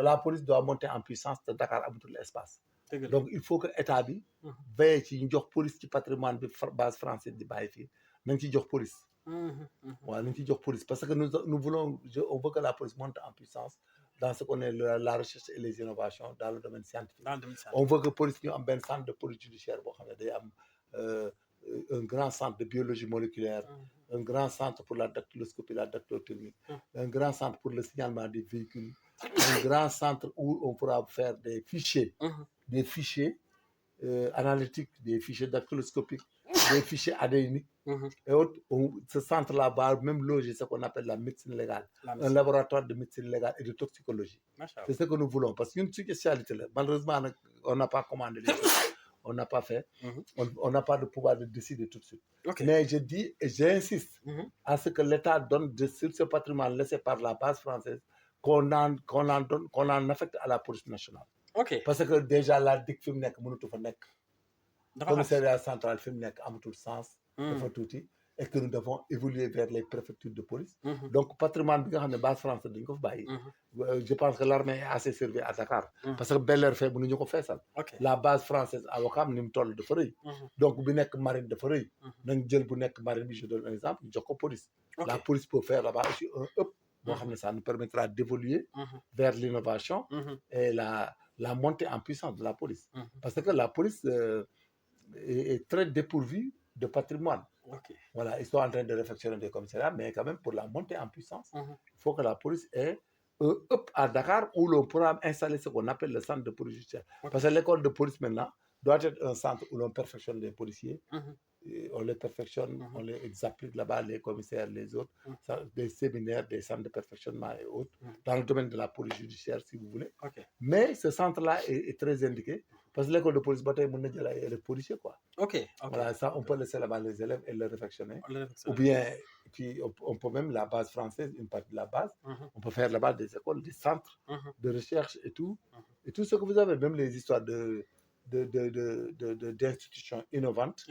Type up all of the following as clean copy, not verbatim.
la police doit monter en puissance de Dakar amatul espace. Donc il faut que l'État veille ci ñu jox police ci patrimoine bi base française di bàyyi fii nañ ci jox police. waaw nañ ci jox police parce que nous voulons on veut que la police monte en puissance dans ce qu'on est la recherche et les innovations dans le domaine scientifique. On veut que police ñu am benn centre de police judiciaire boo xam ne day am un grand centre de biologie moléculaire, un grand centre pour la dactyloscopie, la dactylotomie, un grand centre pour le signalement des véhicules, un grand centre où on pourra faire des fichiers analytiques, des fichiers dactyloscopiques, des fichiers adéniques. Et autres, ce centre-là va même loger ce qu'on appelle la médecine légale, un laboratoire de médecine légale et de toxicologie. C'est ce que nous voulons, parce qu'une spécialité, malheureusement, on n'a pas commandé les choses. On n'a pas fait, on n'a pas de pouvoir de décider tout de suite. Mais je dis et j'insiste à ce que l'État donne sur ce patrimoine laissé par la base française, qu'on en affecte à la police nationale. Parce que déjà la DIC fi mu nekk mënatu fa nekk. Commissariat central fi mu nekk amatul sens. dafa tuuti et que nous devons évoluer vers les préfectures de police. Donc patrimoine bi nga xam ne base française dañ ko fa bàyyi. Je pense que l'armée est assez servie à Dakar. Parce que Bel Air fee mënuñu ko feesal. La base française à Ouakam ni mu toll dafa rëy. Donc bi nekk marine dafa rëy. nañ jël bu nekk marine bi je donne un exemple ñu jox ko police. La police peut faire là-bas aussi un hub. boo xam ne ça nous permettra d'évoluer vers l'innovation et la montée en puissance de la police. Parce que la police est très dépourvue de patrimoine. Voilà, ils sont en train de réfectionner des commissariats, mais quand même pour la montée en puissance, il faut que la police ait un hub à Dakar où l'on pourra installer ce qu'on appelle le centre de police judiciaire. Parce que l'école de police maintenant doit être un centre où l'on perfectionne les policiers. On les perfectionne, on les applique là-bas, les commissaires, les autres, des séminaires, des centres de perfectionnement et autres, dans le domaine de la police judiciaire, si vous voulez. Mais ce centre-là est très indiqué, parce que l'école de police, les policiers, quoi. Voilà, ça, on peut laisser là-bas les élèves et les réfectionner. Ou bien, puis on peut même, la base française, une partie de la base, on peut faire là-bas des écoles, des centres de recherche et tout. Et tout ce que vous avez, même les histoires d'institutions innovantes,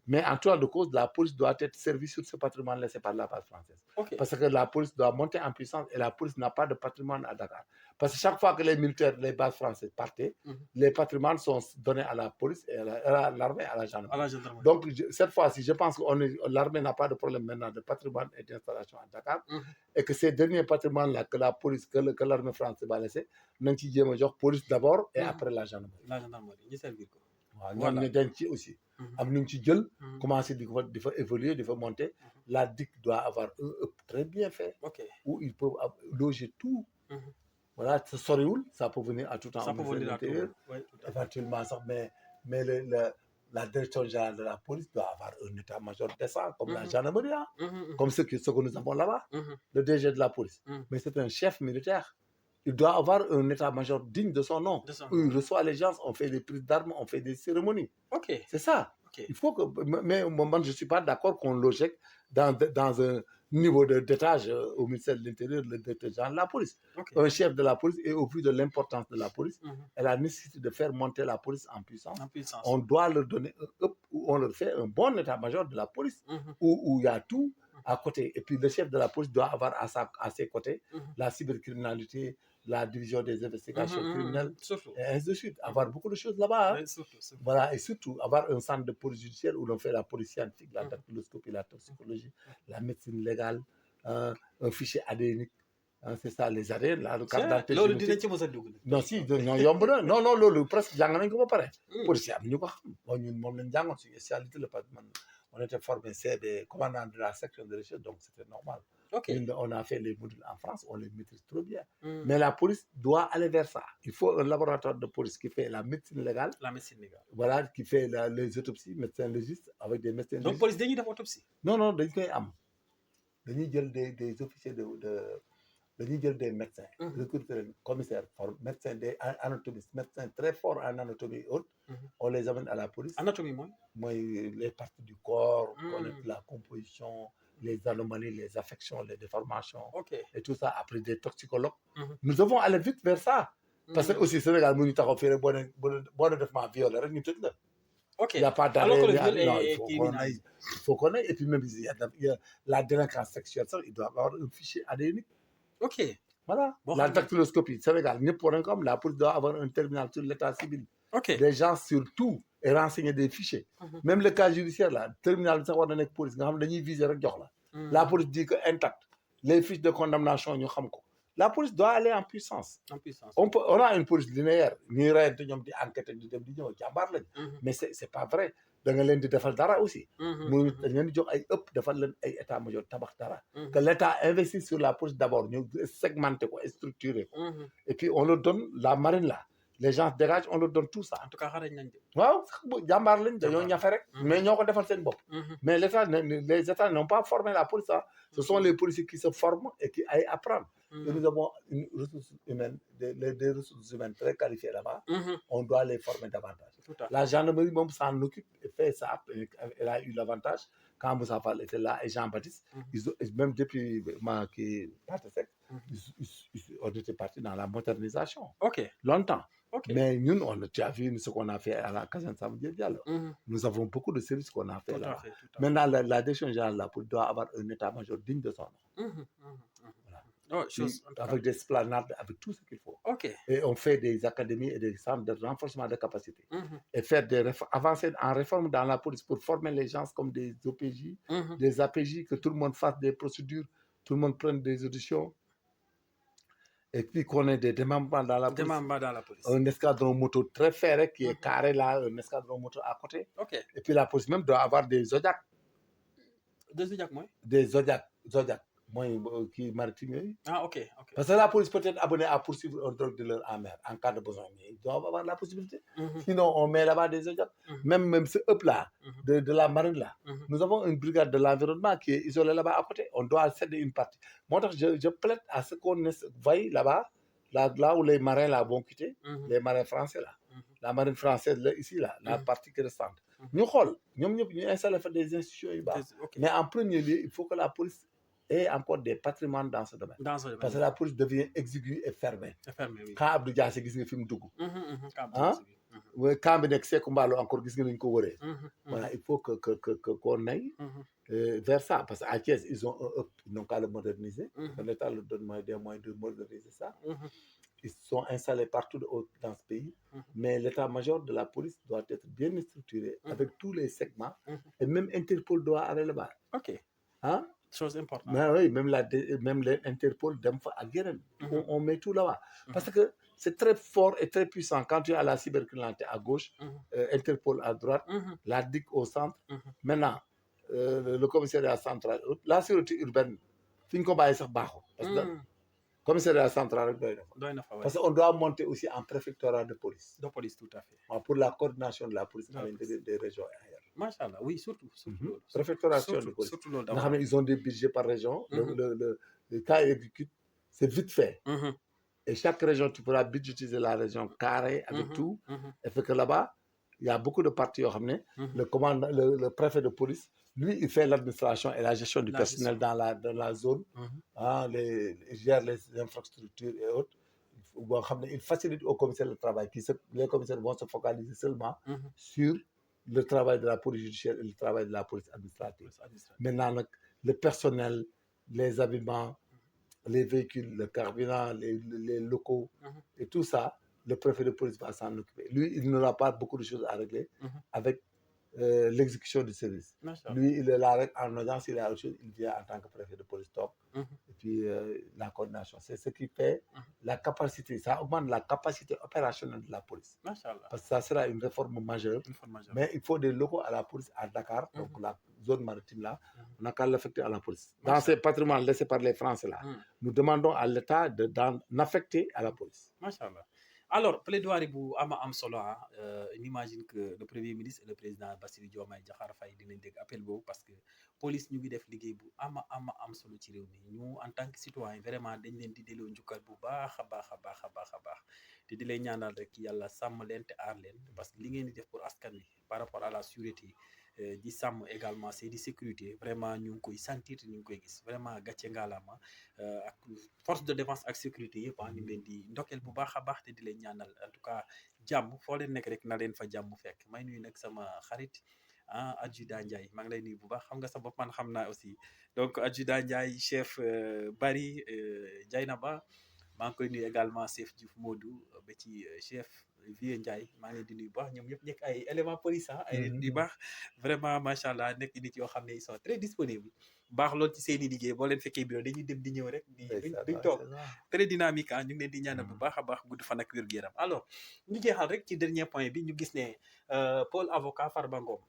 mais en tout cas de cause, la police doit être servie sur ce patrimoine laissé par la base française. Parce que la police doit monter en puissance et la police n'a pas de patrimoine à Dakar. Parce que chaque fois que les militaires, les bases françaises partaient, les patrimoines sont donnés à la police et à l'armée, à la gendarmerie. Donc cette fois-ci, je pense que l'armée n'a pas de problème maintenant de patrimoine et d'installation à Dakar et que ces derniers patrimoines-là que la police, que l'armée française va laisser, nous avons police d'abord et après la gendarmerie. La gendarmerie, ils servent quoi? Voilà. Nous avons aussi. Commencer à évoluer, à monter. La DIC doit avoir un très bien fait où ils peuvent loger tout. Voilà, ça peut venir à tout temps. Ça peut venir à tout temps. Éventuellement, mais la direction générale de la police doit avoir un état-major décent, comme la gendarmerie, comme ce que nous avons là-bas, le DG de la police. Mais c'est un chef militaire. Il doit avoir un état-major digne de son nom. Où il reçoit les gens, on fait des prises d'armes, on fait des cérémonies. C'est ça. Il faut que, mais moi, je ne suis pas d'accord qu'on loge dans un niveau d'étage au ministère de l'Intérieur, le directeur général de la police. Un chef de la police, et au vu de l'importance de la police, et la nécessité de faire monter la police en puissance, on doit leur donner un up où on leur fait un bon état-major de la police, où il y a tout à côté. Et puis le chef de la police doit avoir à ses côtés la cybercriminalité, la division des investigations criminelles, et ainsi de suite. Avoir beaucoup de choses là-bas. Voilà, et surtout avoir un centre de police judiciaire où l'on fait la police scientifique, la dactyloscopie, la toxicologie, la médecine légale, un fichier adénique. C'est ça, les ADN, la carte d'identité. Non, si, non, presque, on était formé, c'est des commandants de la section de recherche, donc c'était normal. On a fait les modules en France, on les maîtrise trop bien. Mais la police doit aller vers ça. Il faut un laboratoire de police qui fait la médecine légale. Voilà, qui fait les autopsies, médecins légistes, avec des médecins légistes. Donc, police déni d'autopsie? Non, des officiers des médecins, commissaires, médecins, des anatomistes, médecins très forts en anatomie et autres, on les amène à la police. Anatomie, moi, les parties du corps, connaître la composition, les anomalies, les affections, les déformations, et tout ça, après des toxicologues. Nous devons aller vite vers ça. Parce que aussi, Sénégal, nous avons fait bon développement viol, il n'y a pas d'arrêt. Il faut connaître. Et puis même, il y a la délinquance sexuelle, il doit avoir un fichier adénique. Voilà. Bon, La dactyloscopie, Sénégal, la police doit avoir un terminal sur l'état civil. Ok. Des gens surtout et renseigner des fichiers. Même le cas judiciaire, là, terminal, ça va donner police. Dañuy viser rek jox la. La police dit que intact. Les fiches de condamnation, ñu xam ko. La police doit aller en puissance. En puissance. On a une police linéaire. Ñuy reyante ñoom di enquêter di dem di ñëw jàmbaar lañ. Mais c'est pas vrai. Da nga leen di defal dara aussi. Mu dañ leen di jox ay defal leen ay état-major tabax dara. Que l'État investisse sur la police d'abord, ñu segmenter ko, structurer ko. Et puis on leur donne la marine là. Les gens dégagent, on leur donne tout ça. En tout cas, xarañ nañ de. waaw jàmbaar lañ dañoo ñafe rek. Mais ñoo ko defal seen bopp. Mais les États n'ont pas formé la police. Ce sont les policiers qui se forment et qui aillent apprendre. Et nous avons une ressource humaine, des ressources humaines très qualifiées là-bas. On doit les former davantage. La gendarmerie même s'en occupe et fait ça. Elle a eu l'avantage quand Moussa Fall était là et Jean-Baptiste. Même depuis on était parti dans la modernisation. Ok. Longtemps. Okay. Mais nous, tu as vu ce qu'on a fait à la Caserne Samedi Diallo. Nous avons beaucoup de services qu'on a fait là. Maintenant, la direction générale la police doit avoir un état-major digne de son nom. Voilà. Avec des esplanades, avec tout ce qu'il faut. Okay. Et on fait des académies et des centres de renforcement de capacité. Et faire avancer en réforme dans la police pour former les gens comme des OPJ, des APJ, que tout le monde fasse des procédures, tout le monde prenne des auditions. Et puis qu'on ait des démembrements dans la police. Un escadron moto très ferré qui est carré là, un escadron moto à côté. Okay. Et puis la police même doit avoir des Zodiac. Des Zodiac, moi? Des Zodiac. Moi, qui maritime. Ah, ok. Parce que la police peut être abonnée à poursuivre un drogue dealer en mer en cas de besoin. Ils doivent avoir la possibilité. Sinon, on met là-bas des Zodiac. Même ce up là, de la marine là. Nous avons une brigade de l'environnement qui est isolée là-bas à côté. On doit céder une partie. Moi, je plaide à ce qu'on voie là-bas, là où les marins là vont quitter, les marins français là. La marine française là, ici là, la partie qui restante. Nous installons des institutions. Mais en premier lieu, il faut que la police ait encore des patrimoines dans ce domaine. Parce que la police devient exiguë et fermée. Oui. Quand Abdou Diassé gis nga fi mu dugg. Quand bi nekk Sékou Mballo encore gis nga nañu ko wëree. Voilà, il faut qu'on aille vers ça. Parce qu'à Thiès, ils n'ont qu'à le moderniser. L'État leur donne des moyens de moderniser ça. Ils sont installés partout dans ce pays. Mais l'état-major de la police doit être bien structuré avec tous les segments. Et même Interpol doit aller là-bas. Ok. Hein? Chose importante. Mais oui, même l'Interpol, on met tout là-bas. Parce que c'est très fort et très puissant. Quand tu as la cybercriminalité à gauche, Interpol à droite, la DIC au centre. Maintenant, le commissariat central, la sécurité urbaine, fin qu'on va parce que le commissariat central, parce qu'on doit monter aussi en préfectorat de police. De police, tout à fait. Pour la coordination de la police à l'intérieur des régions ailleurs. Machallah, oui, surtout. Préfectoration de police. Ils ont des budgets par région. Le cas exécute, c'est vite fait. Et chaque région, tu pourras budgétiser la région carrée avec tout. Et fait que là-bas, il y a beaucoup de parties. Le préfet de police, lui, il fait l'administration et la gestion du personnel dans la zone. Il gère les infrastructures et autres. Il facilite au commissaire le travail. Les commissaires vont se focaliser seulement sur le travail de la police judiciaire et le travail de la police administrative. Maintenant, le personnel, les habillements, les véhicules, le carburant, les locaux et tout ça, le préfet de police va s'en occuper. Lui, il n'aura pas beaucoup de choses à régler avec l'exécution du service. Lui, il est là en audience, il a autre chose, il vient en tant que préfet de police top. Et puis la coordination. C'est ce qui fait la capacité, ça augmente la capacité opérationnelle de la police. Parce que ça sera une réforme majeure. Mais il faut des locaux à la police à Dakar, donc la zone maritime là, on n'a qu'à l'affecter à la police. Dans ces patrimoines laissés par les Français là, nous demandons à l'État d'en affecter à la police. Machallah. Alors, plaidoirie bu am solo on imagine que le premier ministre et le président Bassirou Diomaye Diakhar Faye dinañ dégg appel boobu parce que police ñu ngi def liggéey bu am solo ci réew mi ñu en tant que citoyen vraiment dañ leen di delloo njukkal bu baax a baax te di leen ñaanal rek yàlla sàmm leen te aar leen parce que li ngeen di def pour askan wi par rapport à la sûreté di sàmm également c'est di sécurité vraiment ñu ngi koy sentir ñu ngi koy gis vraiment gàcce ngalaama ak force de défense ak sécurité yëpp ñu ngi leen di ndokkeel bu baax a baax te di leen ñaanal en tout cas jàmm foo leen nekk rek na leen fa jàmm fekk may nuyu nag sama xarit adjudant Ndiaye maa ngi lay nuyu bu baax xam nga sa bopp man xam naa aussi donc adjudant Ndiaye chef Bari Dieynaba maa ngi koy nuyu également chef Diouf Modou ba ci chef Vieux Ndiaye maa ngi leen di nuyu bu baax ñoom ñëpp nekk ay éléments police ay nit yu baax vraiment macha allah nekk nit yoo xam ne ils sont très disponibles baax lool ci seen i liggéey boo leen fekkee bureau dañuy dem di ñëw rek duñ toog très dynamique ñu ngi leen di ñaanal bu baax a baax gudd fan ak wér-gu-yaram alors ñu jeexal rek ci dernier point bi ñu gis ne Paul avocat Farba Ngom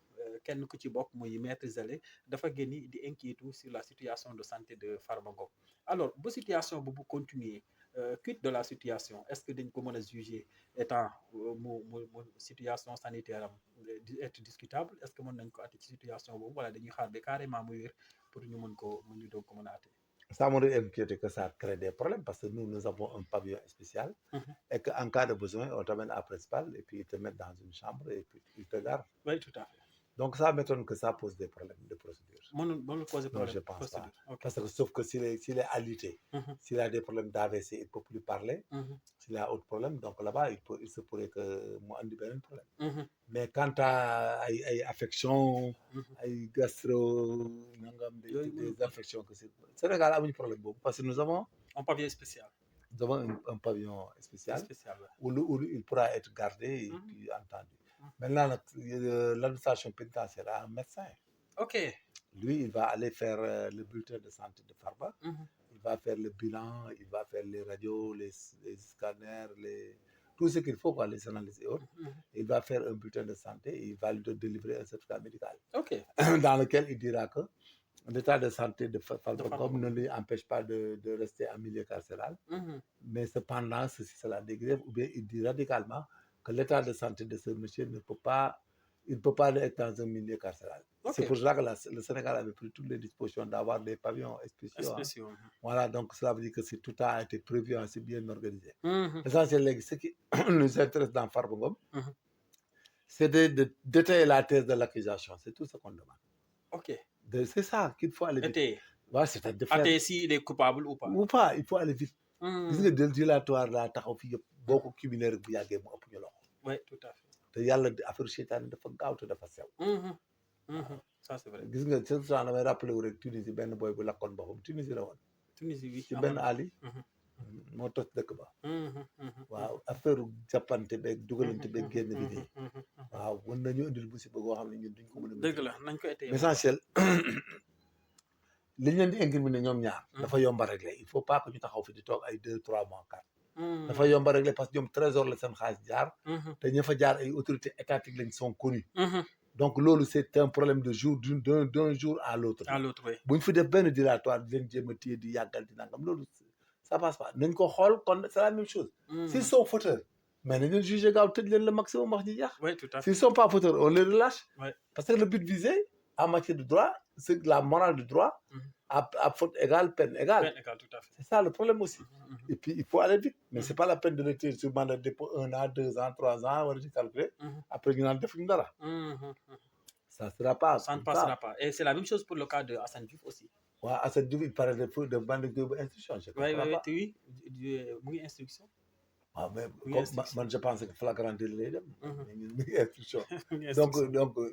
kenn ku ci bokk muy maître Zale dafa génni di inquiéter sur la situation de santé de Farba Ngom alors bu situation bu continuer quid de la situation est-ce que dañ ko mën a juger étant mu situation sanitaire am être discutable est-ce que mën nañ ko atte ci situation boobu wala dañuy xaar ba carrément muy wér pour ñu mën ko ñu doog ko mën a atte. Ça m'aurait inquiété que ça crée des problèmes parce que nous avons un pavillon spécial et qu'en cas de besoin, on t'amène à principal et puis ils te mettent dans une chambre et puis ils te gardent. Oui, tout à fait. Donc ça m'étonne que ça pose des problèmes de procédure. Non, je pense pas. Okay. Parce que sauf que s'il est alité, s'il a des problèmes d'AVC, il ne peut plus parler. S'il a autre problème, donc là-bas, il se pourrait que moi, on ait un problème. Mais quant à une affection, à une gastro, des affections, c'est légal, il y a un problème. Parce que nous avons un pavillon spécial. Nous avons un pavillon spécial où il pourra être gardé et puis entendu. Maintenant, l'administration pénitentiaire a un médecin. Ok. Lui, il va aller faire le bulletin de santé de Farba. Il va faire le bilan, il va faire les radios, les scanners, tout ce qu'il faut, les analyses et autres. Il va faire un bulletin de santé et il va lui délivrer un certificat médical. Ok. Dans lequel il dira que l'état de santé de Farba Ngom ne lui empêche pas de rester en milieu carcéral. Mais cependant, ceci, cela dégrève, ou bien il dit radicalement que l'état de santé de ce monsieur ne peut pas être dans un milieu carcéral. Okay. C'est pour ça que le Sénégal avait pris toutes les dispositions d'avoir des pavillons spéciaux. Voilà, donc cela veut dire que tout a été prévu, assez bien organisé. L'essentiel, ce qui nous intéresse dans Farba Ngom, c'est de détailler la thèse de l'accusation. C'est tout ce qu'on demande. Ok. C'est ça qu'il faut aller vite. Ouais, c'est de faire... s'il est coupable ou pas. Ou pas, il faut aller vite. Gis nga del dilatoire laa taxaw fii yëpp boo ko cumulé rek bu yàggee mu ëpp ñu loxo. Oui, tout à fait. te yàlla affaire seytaane dafa gaaw te dafa sew. Ça c'est vrai. gis nga ce temps damay rappelé wu rek Tunisie benn boy bu lakkoon boppam Tunisie la woon. Tunisie oui. ci benn Ali. moo tos dëkk ba. waaw affaire jàppante beeg dugalante beeg génn bi nii. waaw mën nañu indil musiba boo xam ne ñun duñ ko mën a. dëgg la nañ ko été. L'essentiel li ñu leen di incriminer ñoom ñaar. dafa yomba régler il faut pas que ñu taxaw fi di toog ay 2-3 mois 4. dafa yomba régler parce que ñoom trésor la seen xaalis jaar. te ña fa jaar ay autorités étatiques lañ sont connus. donc loolu c'est un problème de jour d'un jour à l'autre. Oui. bu ñu fi def benn dilatoire di leen jéem a téye di yàggal di nangam loolu ça passe pas nañ ko xool kon c'est la même chose. s'ils sont fauteurs mais nañ leen juger gaaw tëj leen le maximum wax ji jeex. Oui, tout à fait. S'ils sont pas fauteurs on les relâche. Oui. Parce que le but visé en matière de droit c'est la morale du droit. À faute égale, peine égale. Peine égale, tout à fait. C'est ça le problème aussi. Et puis, il faut aller vite. Mais ce n'est pas la peine de le tirer sur mandat de dépôt 1 an, 2 ans, 3 ans, on va calculer. Après, il y a un dara. Ça ne sera pas. Ça ne passera pas. Et c'est la même chose pour le cas de Assane Diouf aussi. Oui, Assane Diouf, il parlait de bande d'instruction. Oui, oui, instruction. Ah, mais moi, je pense que flagrant délit dem. Instruction. Donc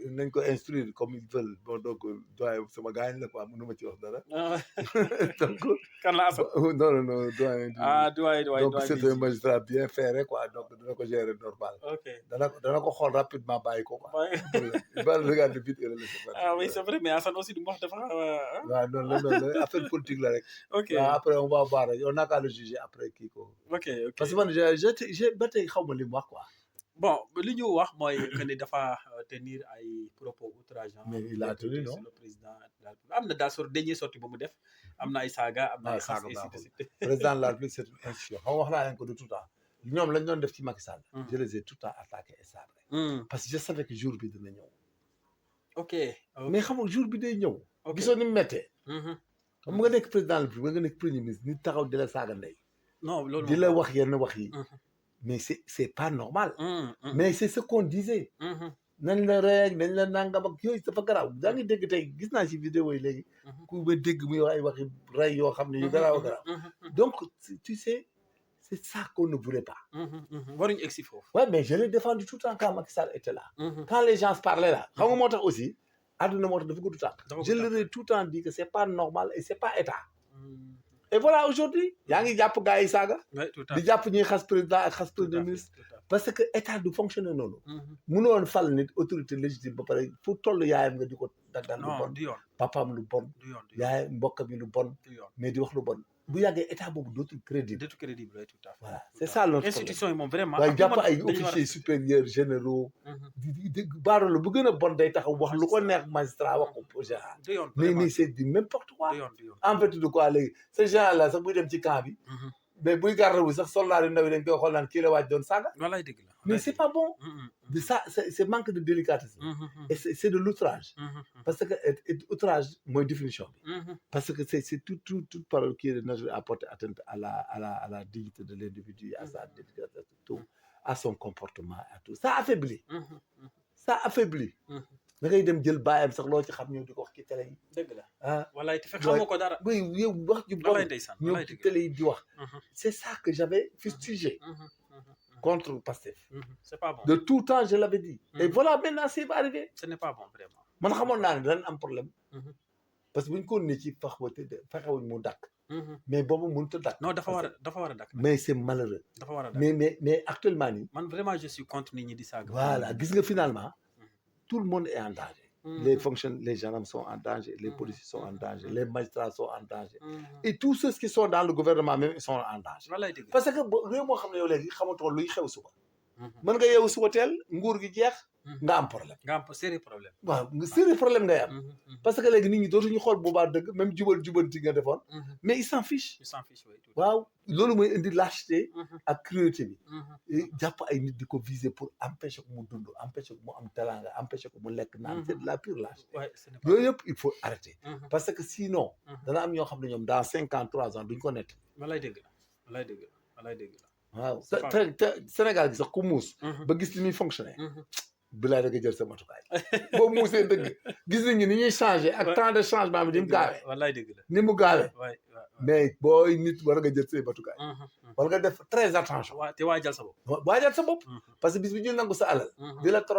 nañ ko instruire comme ils veulent. Bon donc doyen sama gaañ la quoi mënuma ci wax dara. Donc kan la Assane. non doyen. Doyen. Donc c'est un magistrat bien ferré quoi donc dana ko gérer normal. Ok. dana ko xool rapidement bàyyi ko quoi. Il va regarder vite et le laisser faire. Ah oui, c'est vrai mais Assane aussi du wax dafa. waaw non affaire politique la rek. Ok. Après on va voir on n'a qu'à le juger après kii ko. Ok. Parce que man j'ai ba tey xaw ma li mu wax quoi. Bon li ñu wax mooy que ne dafa tenir ay propos outrageants. mais il a tenu non le président am na daal dernier sortie ba mu def am na ay saaga am na ay xas président de la République c'est une institution xam wax naa leen ko de tout temps ñoom lañ doon def ci Macky Sall. je les ai tout le temps attaqués et sabrés. parce que je savais que jour bi dina ñëw. ok mais xam nga jour bi day ñëw. gisoo ni mu méttee. xam nga nekk président de la République nga nekk premier ministre nit taxaw di la saaga ndey. non loolu di la wax yenn wax yi. mais c'est pas normal. mais c'est ce qu'on disait. nañ la rey nañ la nangam ak yooyu dafa garaaw daa ngi dégg tey gis naa ci vidéo yi léegi. ku ba dégg muy wax ay waxi rey yoo xam ne yu garaaw a garaaw. donc tu sais c'est ça qu'on ne voulait pas. waruñu egg si foofu. ouais mais je l'ai défendu tout le temps quand Macky Sall était là. quand les gens parlaient là. xam nga moo tax aussi àdduna moo tax dafa gudd tànk. je leur ai tout le temps dit que c'est pas normal et c'est pas état. et voilà aujourd'hui yaa ngi jàpp gars yi saaga di jàpp ñuy xas président ak xas premier ministre parce que état du fonctionner noonu mënoon fal nit autorité légitime ba pare fu toll yaayam nga di ko daggal lu bon papaam lu bon yaay mbokkam yi lu bon mais di wax lu bon bu yàggee état boobu dootul crédible voilà c'est ça notre institution yi moom vraiment waaye jàpp ay officiers supérieurs généraux di baadoolo bu gën a bon day taxaw wax lu ko neex magistrat wax ko général mais c'est du n'importe quoi en fait de quoi léegi ce genre là sax buy dem ci camp bi mais buy garde wu sax soldat yu ndaw yi dañ koy xool naan kii la waaj doon saaga wallaay dëgg la mais c'est pas bon de ça c'est manque de délicatesse et c'est de l'outrage parce que outrage mooy définition bi parce que c'est toute parole qui est de nature à porter atteinte à la dignité de l'individu à sa délicatesse tout à son comportement à tout ça affaiblit da ngay dem jël baayam sax loo ci xam ñëw di ko wax ci télé yi dëgg la ah wallaay te fekk xamoo ko dara oui yow wax ju bon ñëw ci télé yi di wax c'est ça que j'avais fustigé contre Pastef c'est pas bon de tout temps je l'avais dit et voilà maintenant c'est va arriver ce n'est pas bon vraiment man xamoon naa ne danañ am problème parce que bu ñu ko ne ci fexewuñ mu dakk mais boobu mënut a dakk non dafa war a dakk mais c'est malheureux dafa war a dakk mais actuellement nii man vraiment je suis contre nit ñi di saaga voilà gis nga finalement tout le monde est en danger les fonctionnaires les gendarmes sont en danger les policiers sont en danger les magistrats sont en danger et tous ceux qui sont dans le gouvernement même ils sont en danger parce que réew moo xam ne yow léegi xamatoo luy xew suba mën nga yeewu suba teel nguur gi jeex nga am problème nga am sérieux problème waaw sérieux problème ngay am parce que léegi nit ñi dootuñu xool boobaa dëgg même jubanti nga defoon mais ils s'en fichent waaw loolu mooy indi lâcheté ak cruauté bi jàpp ay nit di ko viser pour empêcher ko mu dund empêcher ko mu am talanga empêcher ko mu lekk naan c'est de la pure lâcheté yooyu yëpp il faut arrêter parce que sinon dana am ñoo xam ne ñoom dans 53 ans duñ ko nekk walay dëgg la waaw te Sénégal gi sax ku muus ba gis li muy fonctionner bilaay da nga jël sa matukaay boo muusee dëgg gis nañu ni ñuy changer ak temps de changement bi ni mu gaawee wallaay dëgg la ni mu gaawee mais booy nit war nga jël say matukaay war nga def très attention te waajal sa bopp parce que bis bi ñu nangu sa alal di la toroxal